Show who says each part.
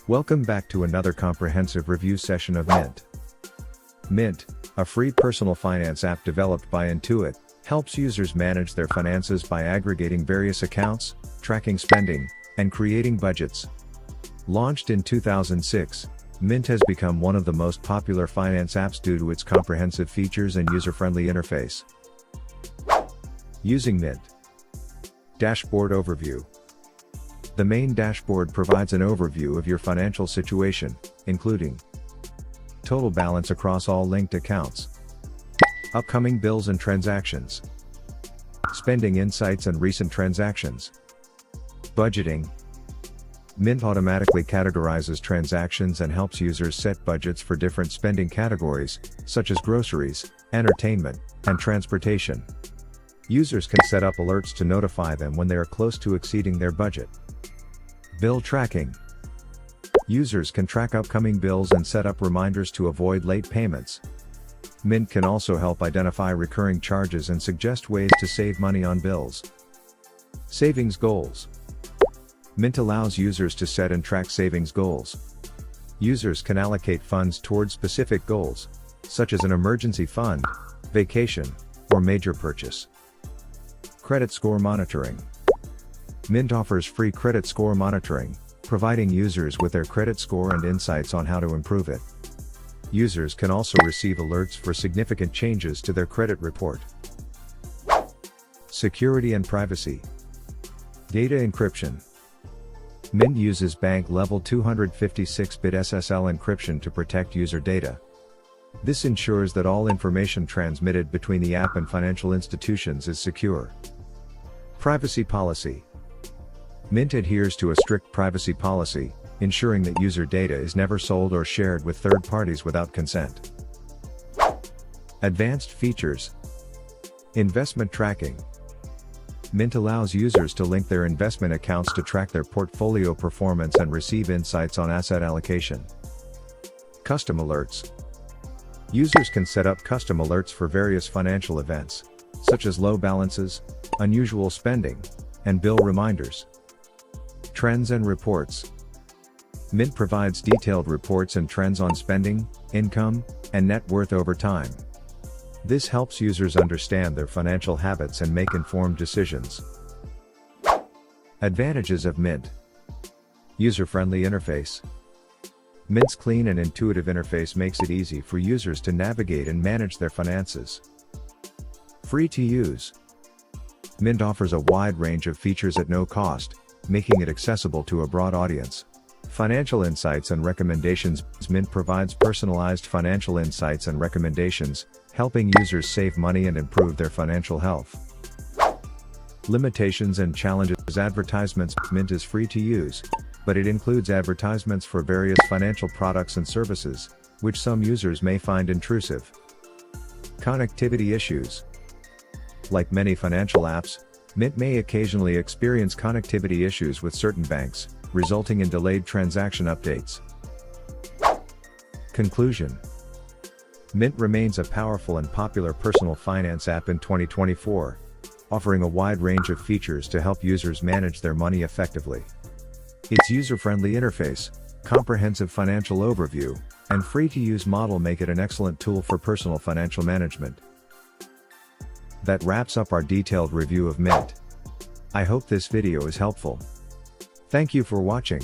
Speaker 1: Welcome back to another comprehensive review session of Mint. Mint, a free personal finance app developed by Intuit, helps users manage their finances by aggregating various accounts, tracking spending, and creating budgets. Launched in 2006, Mint has become one of the most popular finance apps due to its comprehensive features and user-friendly interface. Using Mint. Dashboard Overview. The main dashboard provides an overview of your financial situation, including total balance across all linked accounts, upcoming bills and transactions, spending insights and recent transactions, budgeting. Mint automatically categorizes transactions and helps users set budgets for different spending categories, such as groceries, entertainment, and transportation. Users can set up alerts to notify them when they are close to exceeding their budget. Bill tracking. Users can track upcoming bills and set up reminders to avoid late payments. Mint can also help identify recurring charges and suggest ways to save money on bills. Savings goals. Mint allows users to set and track savings goals. Users can allocate funds towards specific goals, such as an emergency fund, vacation, or major purchase. Credit score monitoring. Mint offers free credit score monitoring, providing users with their credit score and insights on how to improve it. Users can also receive alerts for significant changes to their credit report. Security and privacy. Data encryption. Mint uses bank-level 256-bit SSL encryption to protect user data. This ensures that all information transmitted between the app and financial institutions is secure. Privacy policy. Mint adheres to a strict privacy policy, ensuring that user data is never sold or shared with third parties without consent. Advanced features. Investment tracking. Mint allows users to link their investment accounts to track their portfolio performance and receive insights on asset allocation. Custom alerts. Users can set up custom alerts for various financial events, such as low balances, unusual spending, and bill reminders. Trends and reports. Mint provides detailed reports and trends on spending, income, and net worth over time. This helps users understand their financial habits and make informed decisions. Advantages of Mint. User-friendly interface. Mint's clean and intuitive interface makes it easy for users to navigate and manage their finances. Free to use. Mint offers a wide range of features at no cost, making it accessible to a broad audience. Financial insights and recommendations. Mint provides personalized financial insights and recommendations, helping users save money and improve their financial health. Limitations and challenges. Advertisements. Mint is free to use, but it includes advertisements for various financial products and services, which some users may find intrusive. Connectivity issues. Like many financial apps, Mint may occasionally experience connectivity issues with certain banks, resulting in delayed transaction updates. Conclusion. Mint remains a powerful and popular personal finance app in 2024, offering a wide range of features to help users manage their money effectively. Its user-friendly interface, comprehensive financial overview, and free-to-use model make it an excellent tool for personal financial management. That wraps up our detailed review of Mint. I hope this video is helpful. Thank you for watching.